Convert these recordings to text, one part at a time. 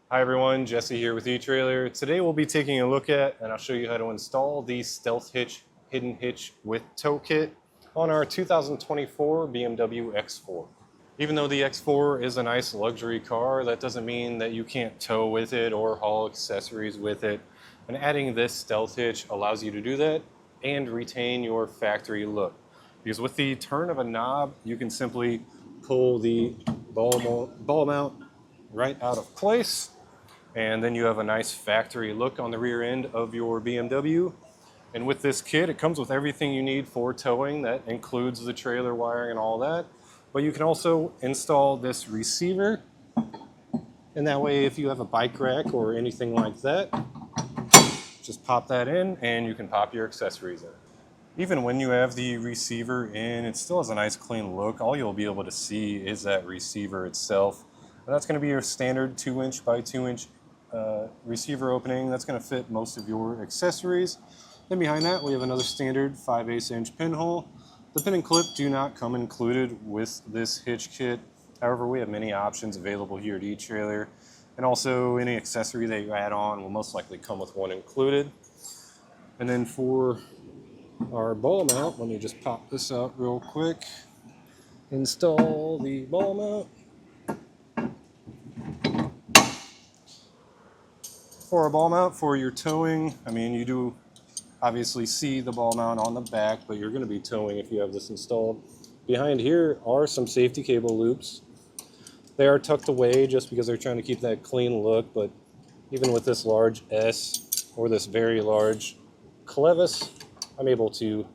Hi everyone, Jesse here with eTrailer. Today we'll be taking a look at, and I'll show you how to install the Stealth Hitch Hidden Hitch with tow kit on our 2024 BMW X4. Even though the X4 is a nice luxury car, that doesn't mean that you can't tow with it or haul accessories with it. And adding this Stealth Hitch allows you to do that and retain your factory look. Because with the turn of a knob, you can simply pull the ball mount right out of place, and then you have a nice factory look on the rear end of your BMW. And with this kit, it comes with everything you need for towing. That includes the trailer wiring and all that. But you can also install this receiver, and that way if you have a bike rack or anything like that, just pop that in and you can pop your accessories in. Even when you have the receiver in, it still has a nice clean look. All you'll be able to see is that receiver itself. And that's going to be your standard 2" by 2" receiver opening. That's going to fit most of your accessories. Then behind that we have another standard 5/8" pinhole. The pin and clip do not come included with this hitch kit. However, we have many options available here at eTrailer, and also any accessory that you add on will most likely come with one included. And then for our ball mount, let me just pop this out real quick. Install the ball mount. For a ball mount for your towing, you do obviously see the ball mount on the back, but you're going to be towing if you have this installed. Behind here are some safety cable loops. They are tucked away just because they're trying to keep that clean look, but even with this large S or this very large clevis, I'm able to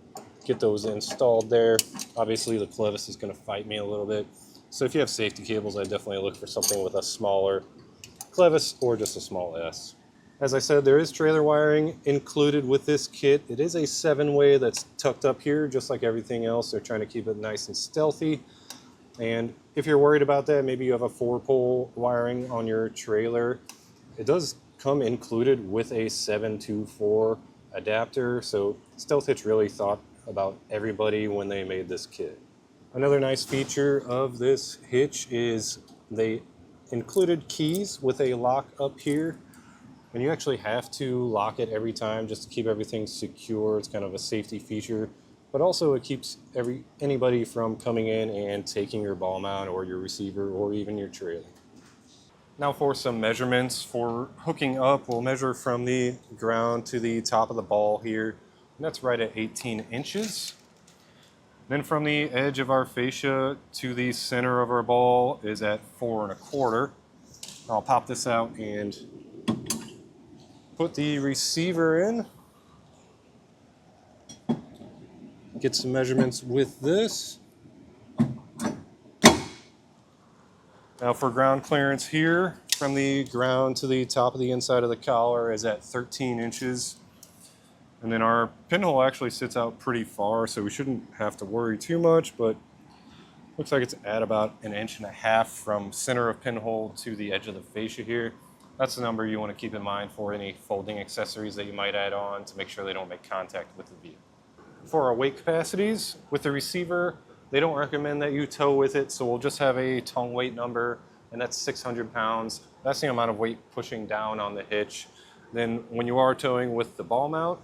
get those installed there. Obviously the clevis is going to fight me a little bit, so if you have safety cables, I definitely look for something with a smaller clevis or just a small S. As I said, there is trailer wiring included with this kit. It is a 7-way that's tucked up here, just like everything else. They're trying to keep it nice and stealthy. And if you're worried about that, maybe you have a 4-pole wiring on your trailer. It does come included with a 7-to-4 adapter. So Stealth Hitch really thought about everybody when they made this kit. Another nice feature of this hitch is they included keys with a lock up here. And you actually have to lock it every time just to keep everything secure. It's kind of a safety feature, but also it keeps anybody from coming in and taking your ball mount or your receiver or even your trailer. Now for some measurements for hooking up, we'll measure from the ground to the top of the ball here, and that's right at 18 inches. Then from the edge of our fascia to the center of our ball is at 4 1/4. I'll pop this out and put the receiver in. Get some measurements with this. Now for ground clearance here, from the ground to the top of the inside of the collar is at 13 inches. And then our pinhole actually sits out pretty far, so we shouldn't have to worry too much, but looks like it's at about 1.5 inches from center of pinhole to the edge of the fascia here. That's the number you want to keep in mind for any folding accessories that you might add on to make sure they don't make contact with the vehicle. For our weight capacities, with the receiver, they don't recommend that you tow with it, so we'll just have a tongue weight number, and that's 600 pounds. That's the amount of weight pushing down on the hitch. Then when you are towing with the ball mount,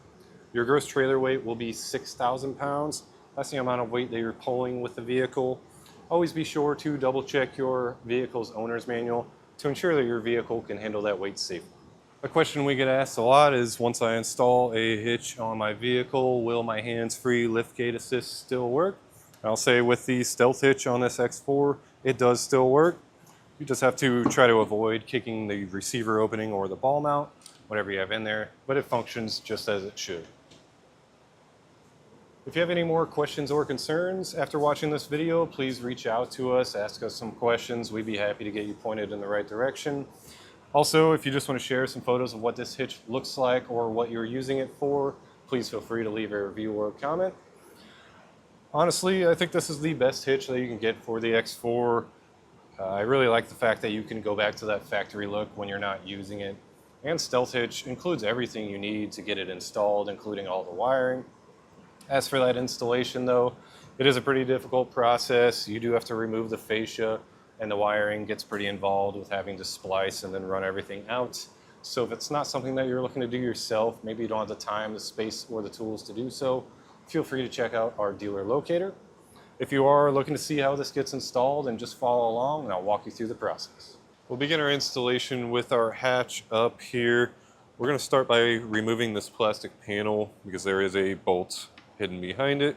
your gross trailer weight will be 6,000 pounds. That's the amount of weight that you're pulling with the vehicle. Always be sure to double check your vehicle's owner's manual to ensure that your vehicle can handle that weight safely. A question we get asked a lot is, once I install a hitch on my vehicle, will my hands-free liftgate assist still work? I'll say with the Stealth Hitch on this X4, it does still work. You just have to try to avoid kicking the receiver opening or the ball mount, whatever you have in there, but it functions just as it should. If you have any more questions or concerns after watching this video, please reach out to us, ask us some questions. We'd be happy to get you pointed in the right direction. Also, if you just want to share some photos of what this hitch looks like or what you're using it for, please feel free to leave a review or a comment. Honestly, I think this is the best hitch that you can get for the X4. I really like the fact that you can go back to that factory look when you're not using it. And Stealth Hitch includes everything you need to get it installed, including all the wiring. As for that installation though, it is a pretty difficult process. You do have to remove the fascia and the wiring gets pretty involved with having to splice and then run everything out. So if it's not something that you're looking to do yourself, maybe you don't have the time, the space, or the tools to do so, feel free to check out our dealer locator. If you are looking to see how this gets installed, and just follow along and I'll walk you through the process. We'll begin our installation with our hatch up here. We're going to start by removing this plastic panel because there is a bolt hidden behind it.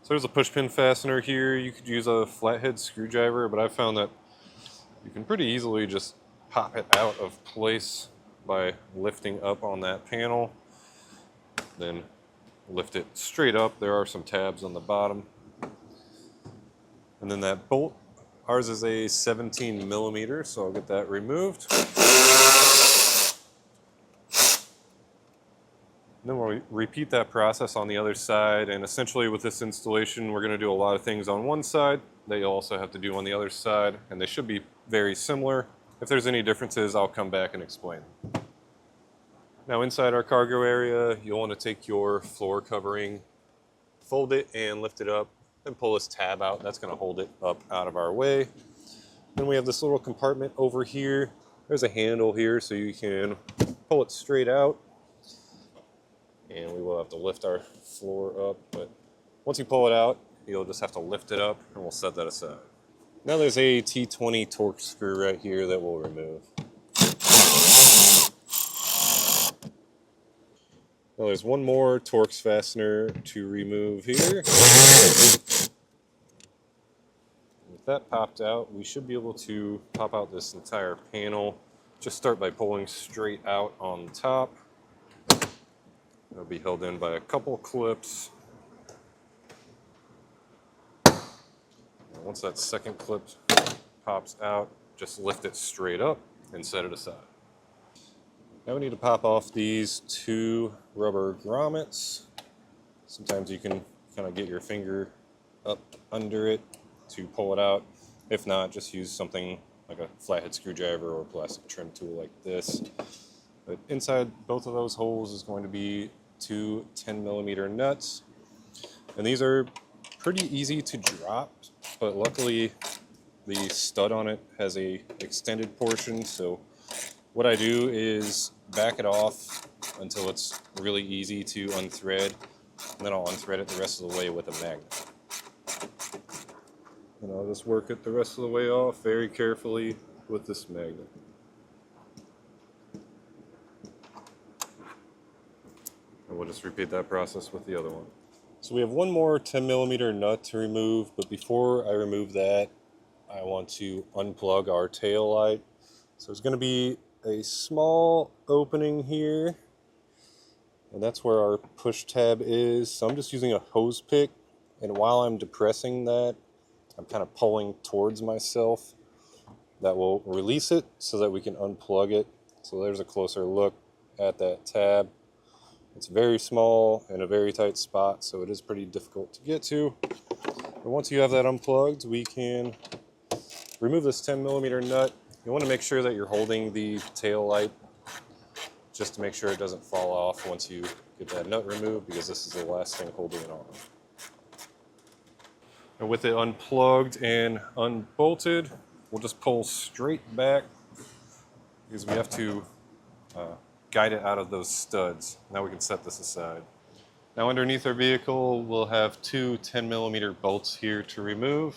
So there's a push pin fastener here. You could use a flathead screwdriver, but I found that you can pretty easily just pop it out of place by lifting up on that panel. Then lift it straight up. There are some tabs on the bottom. And then that bolt, ours is a 17 millimeter, so I'll get that removed. Then we'll repeat that process on the other side, and essentially with this installation we're going to do a lot of things on one side that you'll also have to do on the other side, and they should be very similar. If there's any differences, I'll come back and explain. Now inside our cargo area, you'll want to take your floor covering, fold it and lift it up, and pull this tab out. That's going to hold it up out of our way. Then we have this little compartment over here. There's a handle here so you can pull it straight out. And we will have to lift our floor up, but once you pull it out, you'll just have to lift it up, and we'll set that aside. Now there's a T20 torque screw right here that we'll remove. Now there's one more Torx fastener to remove here. With that popped out, we should be able to pop out this entire panel. Just start by pulling straight out on the top. It'll be held in by a couple clips. And once that second clip pops out, just lift it straight up and set it aside. Now we need to pop off these two rubber grommets. Sometimes you can kind of get your finger up under it to pull it out. If not, just use something like a flathead screwdriver or a plastic trim tool like this. But inside both of those holes is going to be two 10 millimeter nuts. And these are pretty easy to drop, but luckily the stud on it has a extended portion. So what I do is back it off until it's really easy to unthread, and then I'll unthread it the rest of the way with a magnet. And I'll just work it the rest of the way off very carefully with this magnet. And we'll just repeat that process with the other one. So we have one more 10 millimeter nut to remove, but before I remove that, I want to unplug our tail light. So there's going to be a small opening here, and that's where our push tab is. So I'm just using a hose pick, and while I'm depressing that, I'm kind of pulling towards myself. That will release it so that we can unplug it. So there's a closer look at that tab. It's very small in a very tight spot, so it is pretty difficult to get to. But once you have that unplugged, we can remove this 10 millimeter nut. You want to make sure that you're holding the tail light just to make sure it doesn't fall off once you get that nut removed, because this is the last thing holding it on. And with it unplugged and unbolted, we'll just pull straight back because we have to guide it out of those studs. Now we can set this aside. Now underneath our vehicle, we'll have two 10 millimeter bolts here to remove.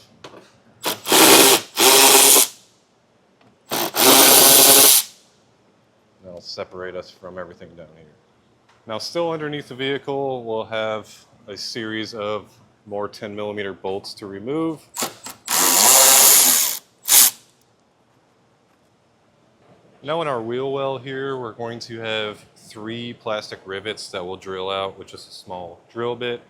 That'll separate us from everything down here. Now still underneath the vehicle, we'll have a series of more 10 millimeter bolts to remove. Now in our wheel well here, we're going to have 3 plastic rivets that we'll drill out with just a small drill bit.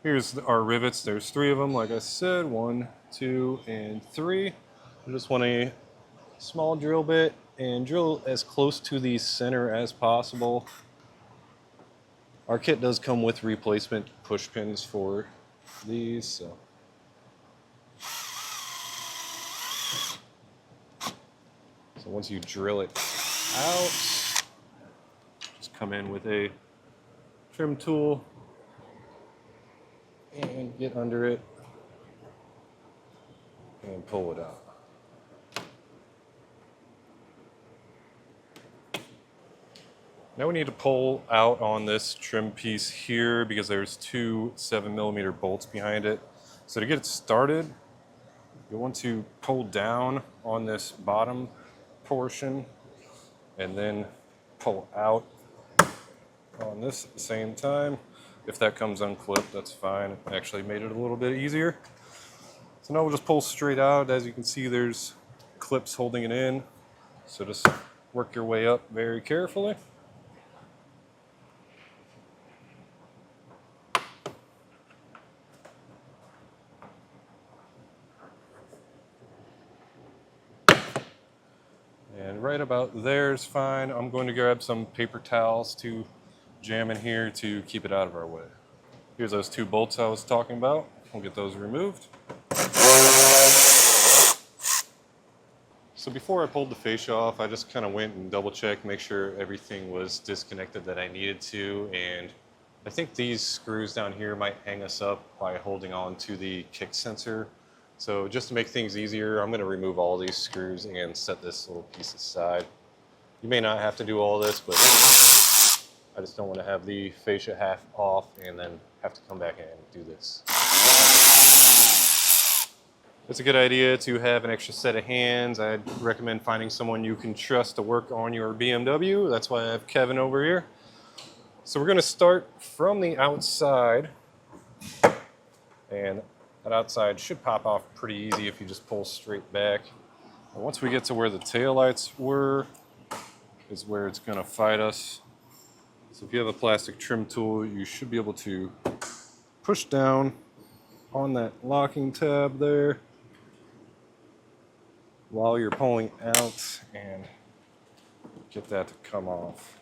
Here's our rivets. There's 3 of them, like I said, 1, 2, and 3. I just want a small drill bit and drill as close to the center as possible. Our kit does come with replacement push pins for these, so. So once you drill it out, just come in with a trim tool and get under it and pull it out. Now we need to pull out on this trim piece here because there's two 7mm bolts behind it. So to get it started, you'll want to pull down on this bottom portion and then pull out on this at the same time. If that comes unclipped, that's fine. It actually made it a little bit easier. So now we'll just pull straight out. As you can see, there's clips holding it in. So just work your way up very carefully. And right about there is fine. I'm going to grab some paper towels to jam in here to keep it out of our way. Here's those two bolts I was talking about. We'll get those removed. So before I pulled the fascia off, I just kind of went and double checked, make sure everything was disconnected that I needed to. And I think these screws down here might hang us up by holding on to the kick sensor. So just to make things easier, I'm going to remove all these screws and set this little piece aside. You may not have to do all this, but I just don't want to have the fascia half off and then have to come back in and do this. It's a good idea to have an extra set of hands. I'd recommend finding someone you can trust to work on your BMW. That's why I have Kevin over here. So we're going to start from the outside, and that outside should pop off pretty easy if you just pull straight back. And once we get to where the taillights were, is where it's going to fight us. So if you have a plastic trim tool, you should be able to push down on that locking tab there while you're pulling out and get that to come off.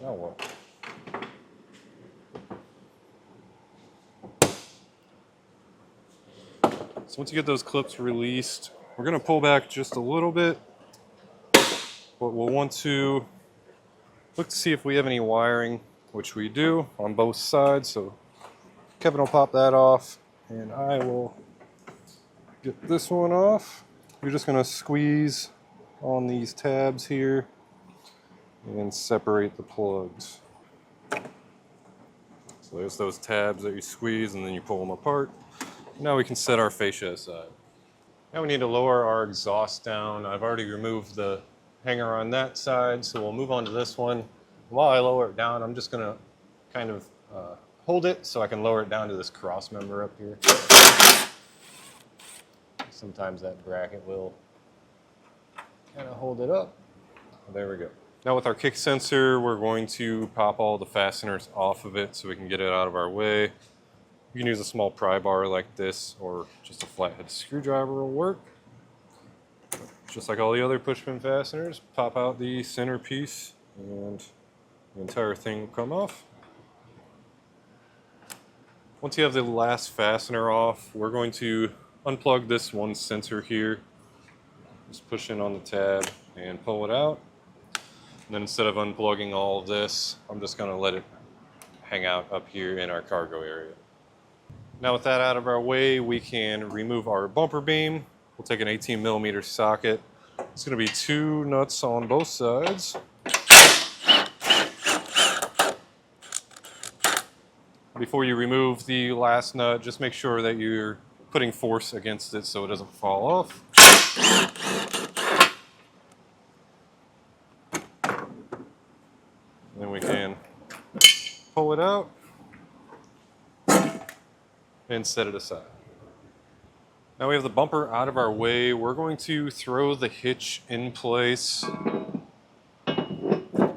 Now what? So once you get those clips released, we're going to pull back just a little bit, but we'll want to look to see if we have any wiring, which we do on both sides. So Kevin will pop that off and I will get this one off. You're just going to squeeze on these tabs here and separate the plugs. So there's those tabs that you squeeze and then you pull them apart. Now we can set our fascia aside. Now we need to lower our exhaust down. I've already removed the hanger on that side, so we'll move on to this one. While I lower it down, I'm just going to kind of hold it so I can lower it down to this cross member up here. Sometimes that bracket will kind of hold it up. There we go. Now with our kick sensor, we're going to pop all the fasteners off of it so we can get it out of our way. You can use a small pry bar like this, or just a flathead screwdriver will work. Just like all the other push pin fasteners, pop out the center piece and the entire thing will come off. Once you have the last fastener off, we're going to unplug this one sensor here. Just push in on the tab and pull it out. And then instead of unplugging all of this, I'm just going to let it hang out up here in our cargo area. Now with that out of our way, we can remove our bumper beam. We'll take an 18mm socket. It's going to be 2 nuts on both sides. Before you remove the last nut, just make sure that you're putting force against it so it doesn't fall off. Then we can pull it out and set it aside. Now we have the bumper out of our way. We're going to throw the hitch in place.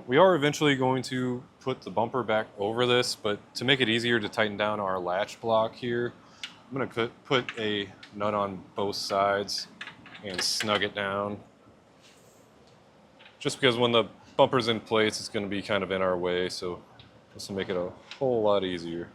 We are eventually going to put the bumper back over this, but to make it easier to tighten down our latch block here, I'm going to put a nut on both sides and snug it down. Just because when the bumper's in place, it's going to be kind of in our way, so this will make it a whole lot easier.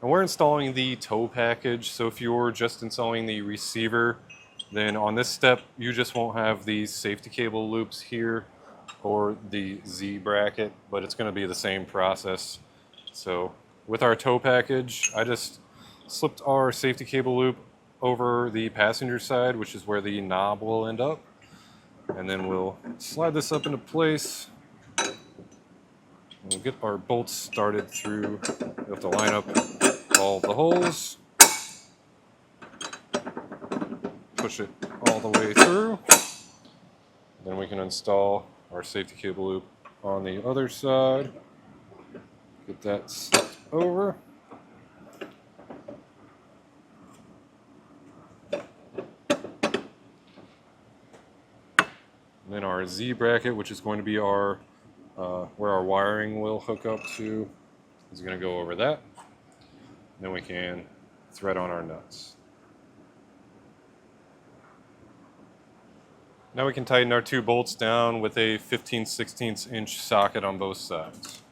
And we're installing the tow package, so if you're just installing the receiver, then on this step you just won't have these safety cable loops here or the Z bracket, but it's going to be the same process. So with our tow package, I just slipped our safety cable loop over the passenger side, which is where the knob will end up, and then we'll slide this up into place. We'll get our bolts started through. We have to line up all the holes, push it all the way through. Then we can install our safety cable loop on the other side. Get that slipped over. And then our Z bracket, which is going to be our where our wiring will hook up to, is going to go over that. And then we can thread on our nuts. Now we can tighten our 2 bolts down with a 15/16 inch socket on both sides.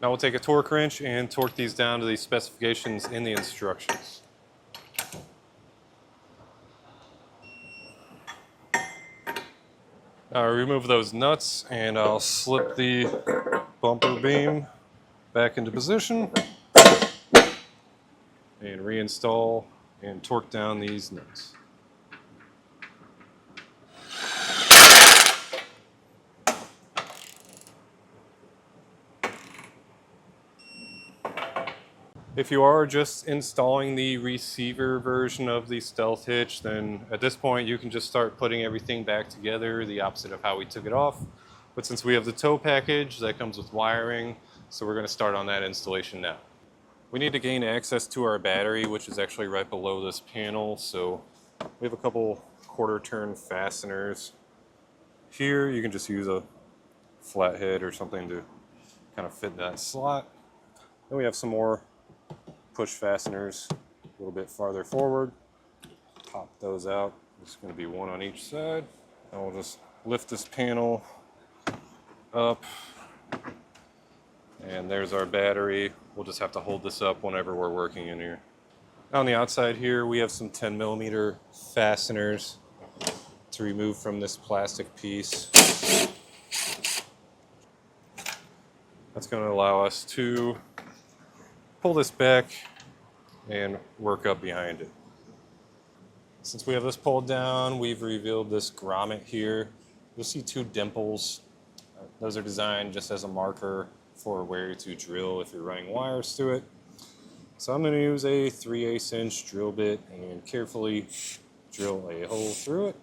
Now we'll take a torque wrench and torque these down to the specifications in the instructions. Now remove those nuts and I'll slip the bumper beam back into position and reinstall and torque down these nuts. If you are just installing the receiver version of the Stealth Hitch, then at this point you can just start putting everything back together, the opposite of how we took it off. But since we have the tow package that comes with wiring, so we're going to start on that installation now. We need to gain access to our battery, which is actually right below this panel. So we have a couple quarter turn fasteners. Here you can just use a flathead or something to kind of fit that slot. Then we have some more push fasteners a little bit farther forward. Pop those out. There's going to be one on each side. And we'll just lift this panel up. And there's our battery. We'll just have to hold this up whenever we're working in here. On the outside here, we have some 10mm fasteners to remove from this plastic piece. That's going to allow us to pull this back and work up behind it. Since we have this pulled down, we've revealed this grommet here. You'll see 2 dimples. Those are designed just as a marker for where to drill if you're running wires through it. So I'm going to use a 3/8 inch drill bit and carefully drill a hole through it.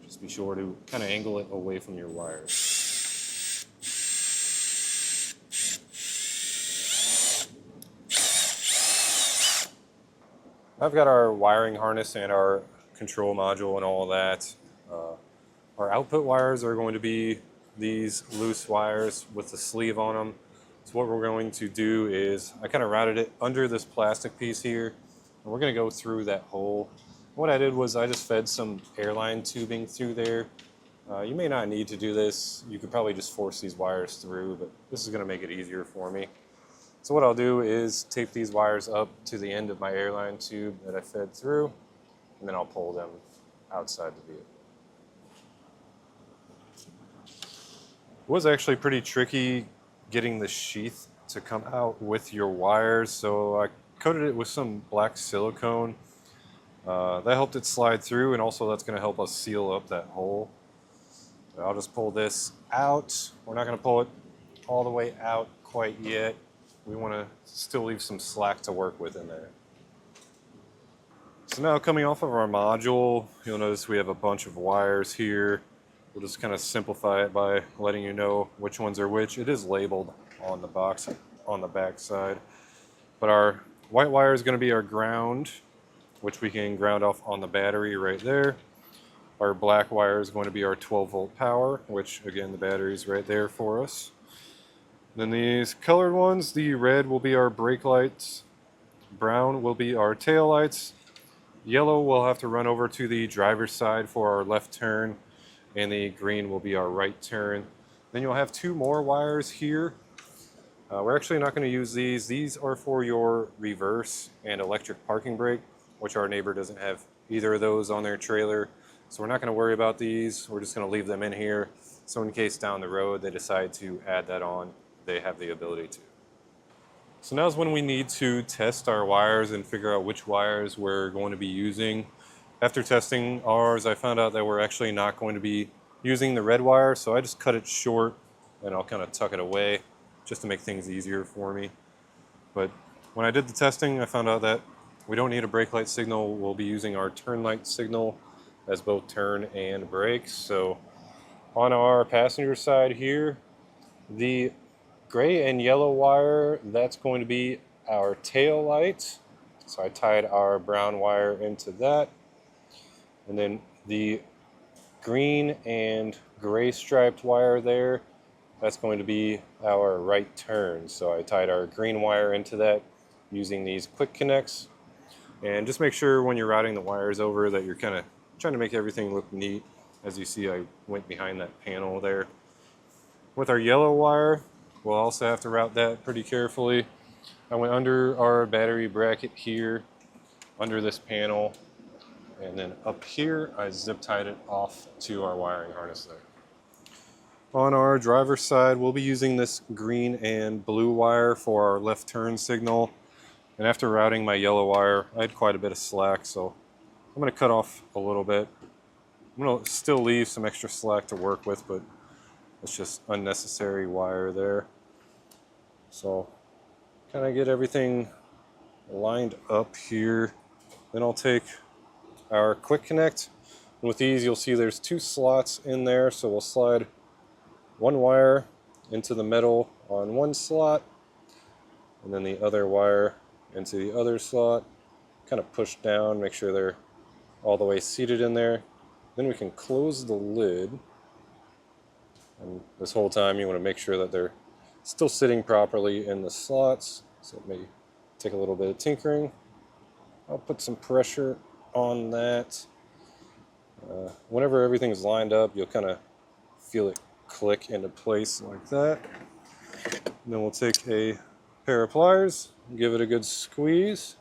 Just be sure to kind of angle it away from your wires. I've got our wiring harness and our control module and all of that. Our output wires are going to be these loose wires with the sleeve on them. So what we're going to do is, I kind of routed it under this plastic piece here, and we're going to go through that hole. What I did was I just fed some airline tubing through there. You may not need to do this. You could probably just force these wires through, but this is going to make it easier for me. So what I'll do is tape these wires up to the end of my airline tube that I fed through, and then I'll pull them outside the vehicle. It was actually pretty tricky getting the sheath to come out with your wires, so I coated it with some black silicone. That helped it slide through, and also that's going to help us seal up that hole. So I'll just pull this out. We're not going to pull it all the way out quite yet. We want to still leave some slack to work with in there. So now coming off of our module, you'll notice we have a bunch of wires here. We'll just kind of simplify it by letting you know which ones are which. It is labeled on the box on the back side. But our white wire is going to be our ground, which we can ground off on the battery right there. Our black wire is going to be our 12-volt power, which again the battery is right there for us. Then these colored ones, the red will be our brake lights, brown will be our tail lights, yellow will have to run over to the driver's side for our left turn, and the green will be our right turn. Then you'll have two more wires here. We're actually not going to use these. These are for your reverse and electric parking brake, which our neighbor doesn't have either of those on their trailer. So we're not going to worry about these. We're just going to leave them in here. So in case down the road they decide to add that on, they have the ability to. So now's when we need to test our wires and figure out which wires we're going to be using. After testing ours, I found out that we're actually not going to be using the red wire, so I just cut it short and I'll kind of tuck it away just to make things easier for me. But when I did the testing, I found out that we don't need a brake light signal. We'll be using our turn light signal as both turn and brakes. So on our passenger side here, the gray and yellow wire, that's going to be our tail light. So I tied our brown wire into that. And then the green and gray striped wire there, that's going to be our right turn. So I tied our green wire into that using these quick connects. And just make sure when you're routing the wires over that you're kind of trying to make everything look neat. As you see, I went behind that panel there. With our yellow wire, we'll also have to route that pretty carefully. I went under our battery bracket here, under this panel, and then up here I zip tied it off to our wiring harness there. On our driver's side, we'll be using this green and blue wire for our left turn signal. And after routing my yellow wire, I had quite a bit of slack, so I'm going to cut off a little bit. I'm going to still leave some extra slack to work with, but it's just unnecessary wire there. So kind of get everything lined up here. Then I'll take our quick connect. And with these, you'll see there's two slots in there, so we'll slide one wire into the metal on one slot, and then the other wire into the other slot. Kind of push down, make sure they're all the way seated in there. Then we can close the lid. And this whole time you want to make sure that they're still sitting properly in the slots. So it may take a little bit of tinkering. I'll put some pressure on that. Whenever everything's lined up, you'll kind of feel it click into place like that. And then we'll take a pair of pliers and give it a good squeeze.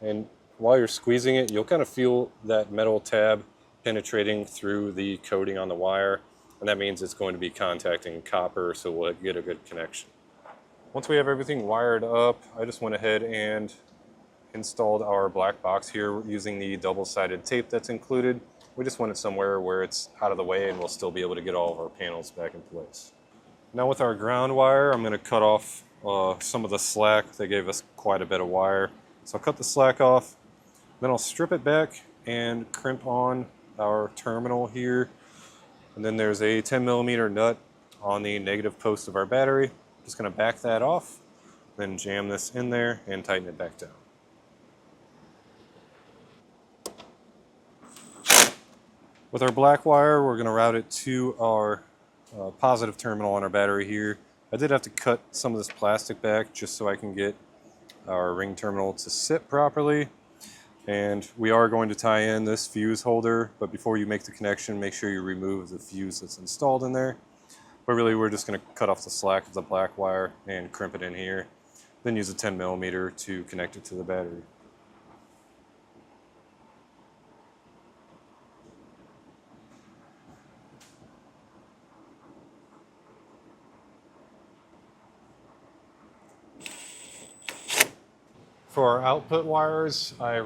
And while you're squeezing it, you'll kind of feel that metal tab penetrating through the coating on the wire, and that means it's going to be contacting copper, so we'll get a good connection. Once we have everything wired up, I just went ahead and installed our black box here using the double-sided tape that's included. We just want it somewhere where it's out of the way and we'll still be able to get all of our panels back in place. Now with our ground wire, I'm going to cut off some of the slack. They gave us quite a bit of wire. So I'll cut the slack off, then I'll strip it back and crimp on our terminal here. And then there's a 10mm nut on the negative post of our battery. Just going to back that off, then jam this in there and tighten it back down. With our black wire, we're going to route it to our positive terminal on our battery here. I did have to cut some of this plastic back just so I can get our ring terminal to sit properly. And we are going to tie in this fuse holder, but before you make the connection, make sure you remove the fuse that's installed in there. But really, we're just going to cut off the slack of the black wire and crimp it in here, then use a 10mm to connect it to the battery. For our output wires, I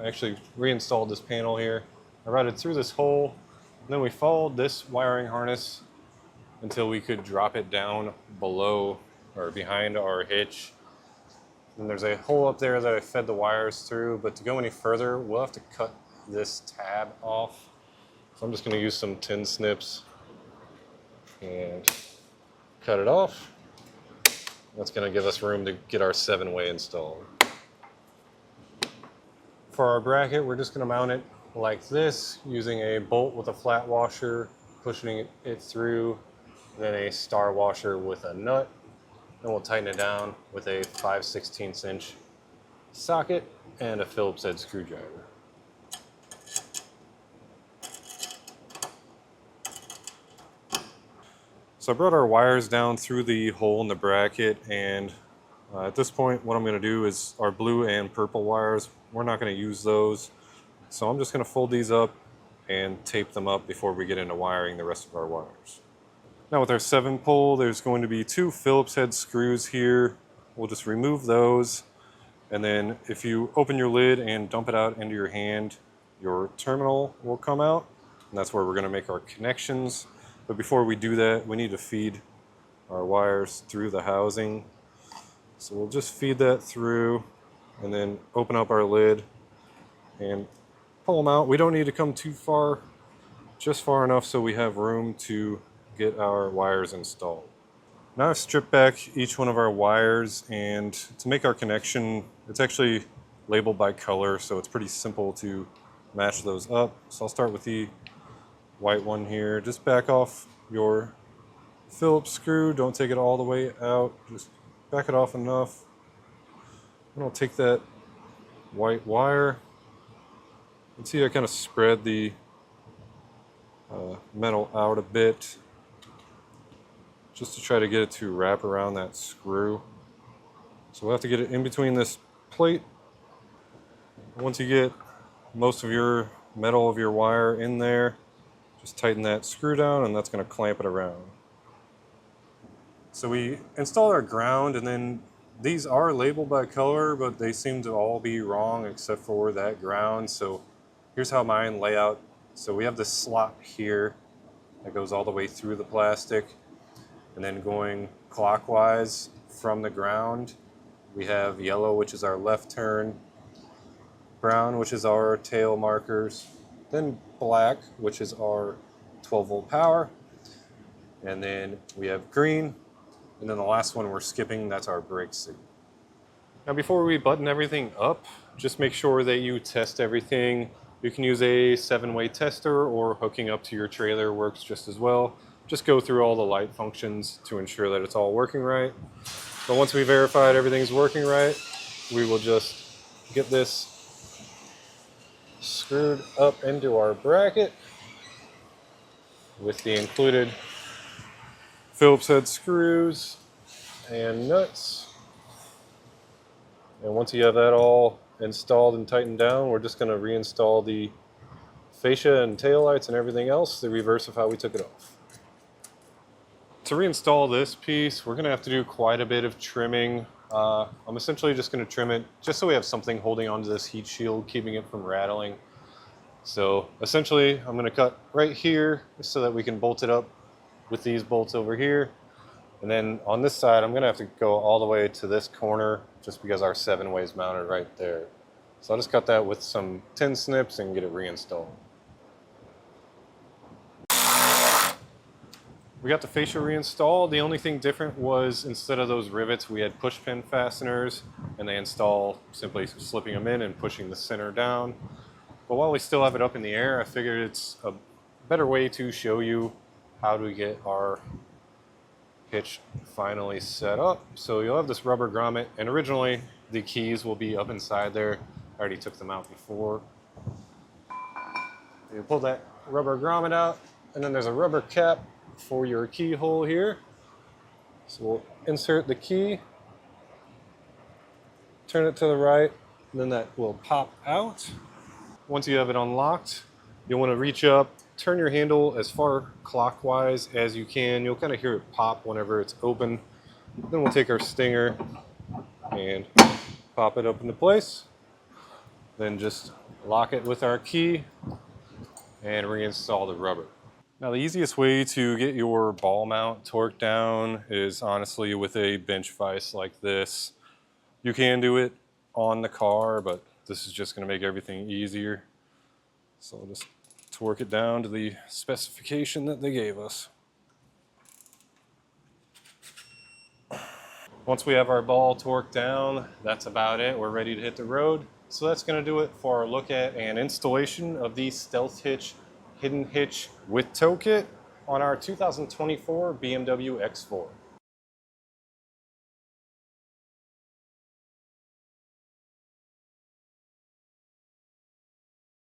actually reinstalled this panel here. I routed through this hole, and then we followed this wiring harness until we could drop it down below or behind our hitch. And there's a hole up there that I fed the wires through, but to go any further, we'll have to cut this tab off. So I'm just going to use some tin snips and cut it off. That's going to give us room to get our 7-way installed. For our bracket, we're just going to mount it like this, using a bolt with a flat washer, pushing it through, then a star washer with a nut. Then we'll tighten it down with a 5/16 inch socket and a Phillips head screwdriver. So I brought our wires down through the hole in the bracket, and at this point what I'm going to do is our blue and purple wires, we're not going to use those. So I'm just going to fold these up and tape them up before we get into wiring the rest of our wires. Now with our 7-pole, there's going to be 2 Phillips head screws here. We'll just remove those, and then if you open your lid and dump it out into your hand, your terminal will come out, and that's where we're going to make our connections. But before we do that, we need to feed our wires through the housing. So we'll just feed that through and then open up our lid and pull them out. We don't need to come too far, just far enough so we have room to get our wires installed. Now I've stripped back each one of our wires, and to make our connection, it's actually labeled by color, so it's pretty simple to match those up. So I'll start with the white one here. Just back off your Phillips screw. Don't take it all the way out. Just back it off enough. And I'll take that white wire. You can see I kind of spread the metal out a bit just to try to get it to wrap around that screw. So we'll have to get it in between this plate. Once you get most of your metal of your wire in there, just tighten that screw down, and that's going to clamp it around. So we installed our ground, and then these are labeled by color, but they seem to all be wrong except for that ground. So here's how mine lay out. So we have this slot here that goes all the way through the plastic, and then going clockwise from the ground, we have yellow, which is our left turn, brown, which is our tail markers, then black, which is our 12-volt power, and then we have green, and then the last one we're skipping, that's our brake signal. Now before we button everything up, just make sure that you test everything. You can use a 7-way tester, or hooking up to your trailer works just as well. Just go through all the light functions to ensure that it's all working right. But once we verified everything's working right, we will just get this screwed up into our bracket with the included Phillips head screws and nuts. And once you have that all installed and tightened down, we're just going to reinstall the fascia and taillights and everything else, the reverse of how we took it off. To reinstall this piece, we're going to have to do quite a bit of trimming. I'm essentially just going to trim it just so we have something holding onto this heat shield, keeping it from rattling. So essentially, I'm going to cut right here so that we can bolt it up with these bolts over here. And then on this side, I'm going to have to go all the way to this corner just because our 7-way is mounted right there. So I'll just cut that with some tin snips and get it reinstalled. We got the fascia reinstalled. The only thing different was, instead of those rivets, we had push pin fasteners, and they install simply slipping them in and pushing the center down. But while we still have it up in the air, I figured it's a better way to show you how to get our hitch finally set up. So you'll have this rubber grommet, and originally the keys will be up inside there. I already took them out before. You pull that rubber grommet out, and then there's a rubber cap for your keyhole here. So we'll insert the key, turn it to the right, and then that will pop out. Once you have it unlocked, you'll want to reach up, turn your handle as far clockwise as you can. You'll kind of hear it pop whenever it's open. Then we'll take our stinger and pop it up into place. Then just lock it with our key and reinstall the rubber. Now the easiest way to get your ball mount torqued down is honestly with a bench vise like this. You can do it on the car, but this is just going to make everything easier. So I'll just torque it down to the specification that they gave us. Once we have our ball torqued down, that's about it. We're ready to hit the road. So that's going to do it for our look at and installation of the Stealth Hitch Hidden Hitch with tow kit on our 2024 BMW X4.